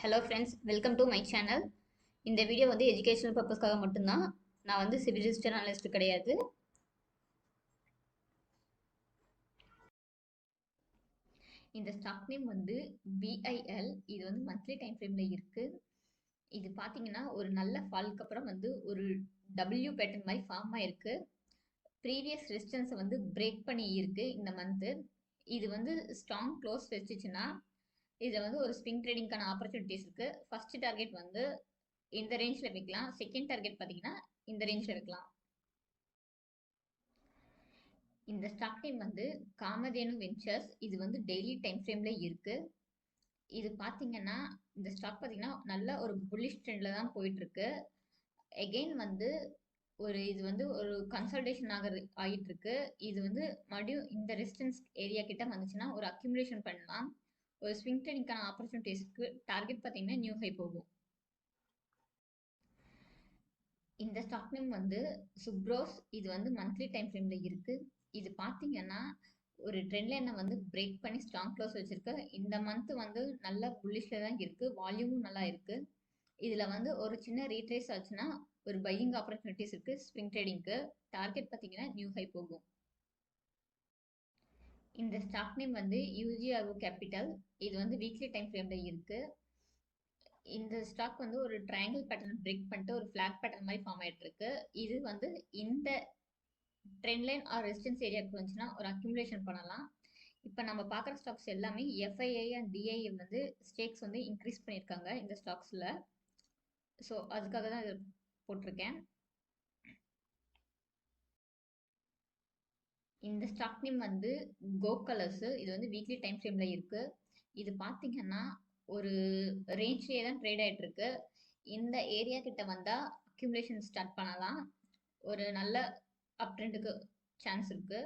Hello friends, welcome to my channel. இந்த video வந்து educational பர்பஸ்க்காக மட்டும்தான். நான் வந்து சிவில் ரிஜிஸ்டர் அனலிஸ்ட் கிடையாது. இந்த ஸ்டாக் நேம் வந்து VIL. இது வந்து மந்த்லி டைம் ஃப்ரேமில் இருக்குது. இது பார்த்தீங்கன்னா ஒரு நல்ல ஃபாலுக்கு அப்புறம் வந்து ஒரு W பேட்டர்ன் மாதிரி ஃபார்ம் ஆயிருக்கு. ப்ரீவியஸ் ரெசிஸ்டன்ஸை வந்து பிரேக் பண்ணி இருக்கு இந்த மந்த்து. இது வந்து ஸ்ட்ராங் க்ளோஸ் வச்சுச்சுன்னா இதில் வந்து ஒரு ஸ்விங் ட்ரேடிங்கான ஆப்பர்ச்சுனிட்டிஸ் இருக்குது. ஃபர்ஸ்ட் டார்கெட் வந்து இந்த ரேஞ்சில் வைக்கலாம். செகண்ட் டார்கெட் பார்த்தீங்கன்னா இந்த ரேஞ்சில் வைக்கலாம். இந்த ஸ்டாக் நேம் வந்து காமதேனு வெஞ்சர்ஸ். இது வந்து டெய்லி டைம் ஃப்ரேம்ல இருக்கு. இது பார்த்தீங்கன்னா இந்த ஸ்டாக் பார்த்தீங்கன்னா நல்ல ஒரு புல்லிஷ் ட்ரெண்ட்ல தான் போயிட்டு இருக்கு. எகெயின் வந்து இது வந்து ஒரு கன்சல்டேஷன் ஆகிட்டு இருக்கு. இது வந்து மறுபடியும் இந்த ரெசிஸ்டன்ஸ் ஏரியா கிட்ட வந்துச்சுன்னா ஒரு அக்யூமுலேஷன் பண்ணலாம். ஒரு ஸ்விங் ட்ரேடிங்கான ஆப்பர்ச்சுனிட்டிஸ்க்கு டார்கெட் பார்த்தீங்கன்னா நியூ ஹை போகும். இந்த ஸ்டாக் நேம் வந்து சுப்ரோஸ். இது வந்து மந்த்லி டைம் ஃப்ரேம்ல இருக்கு. இது பார்த்தீங்கன்னா ஒரு ட்ரெண்ட் லைனை வந்து பிரேக் பண்ணி ஸ்ட்ராங் க்ளோஸ் வச்சிருக்கு. இந்த மந்த் வந்து நல்ல புல்லிஷ்ல தான் இருக்கு. வால்யூமும் நல்லா இருக்கு. இதுல வந்து ஒரு சின்ன ரீட்ரேஸ் ஆச்சுன்னா ஒரு பையிங் ஆப்பர்ச்சுனிட்டிஸ் இருக்கு ஸ்விங் ட்ரேடிங்க்கு. டார்கெட் பார்த்தீங்கன்னா நியூ ஹை போகும். இந்த ஸ்டாக் நேம் வந்து UGRO கேபிட்டல். இது வந்து வீக்லி டைம் ஃப்ரேம்ல இருக்கு. இந்த ஸ்டாக் வந்து ஒரு ட்ரையாங்கிள் பேட்டர்ன் பிரேக் பண்ணிட்டு ஒரு ஃபிளாக் பேட்டர்ன் மாதிரி ஃபார்ம் ஆயிட்டு இருக்கு. இது வந்து இந்த ட்ரெண்ட் லைன் ஆர் ரெசிஸ்டன்ஸ் ஏரியாவுக்கு வந்துச்சுன்னா ஒரு அக்யூமுலேஷன் பண்ணலாம். இப்போ நம்ம பார்க்குற ஸ்டாக்ஸ் எல்லாமே FII அண்ட் DII வந்து ஸ்டேக்ஸ் வந்து இன்க்ரீஸ் பண்ணியிருக்காங்க இந்த ஸ்டாக்ஸில். ஸோ அதுக்காக தான் இது போட்டிருக்கேன். இந்த ஸ்டாக் நேம் வந்து கோ கலர்ஸ். இது வந்து வீக்லி டைம் ஃப்ரேமில் இருக்கு. இது பார்த்தீங்கன்னா ஒரு ரேஞ்ச்லேயே தான் ட்ரேட் ஆகிட்டு இருக்கு. இந்த ஏரியா கிட்ட வந்தால் அக்யூமுலேஷன் ஸ்டார்ட் பண்ணலாம். ஒரு நல்ல அப் ட்ரெண்டுக்கு சான்ஸ் இருக்கு.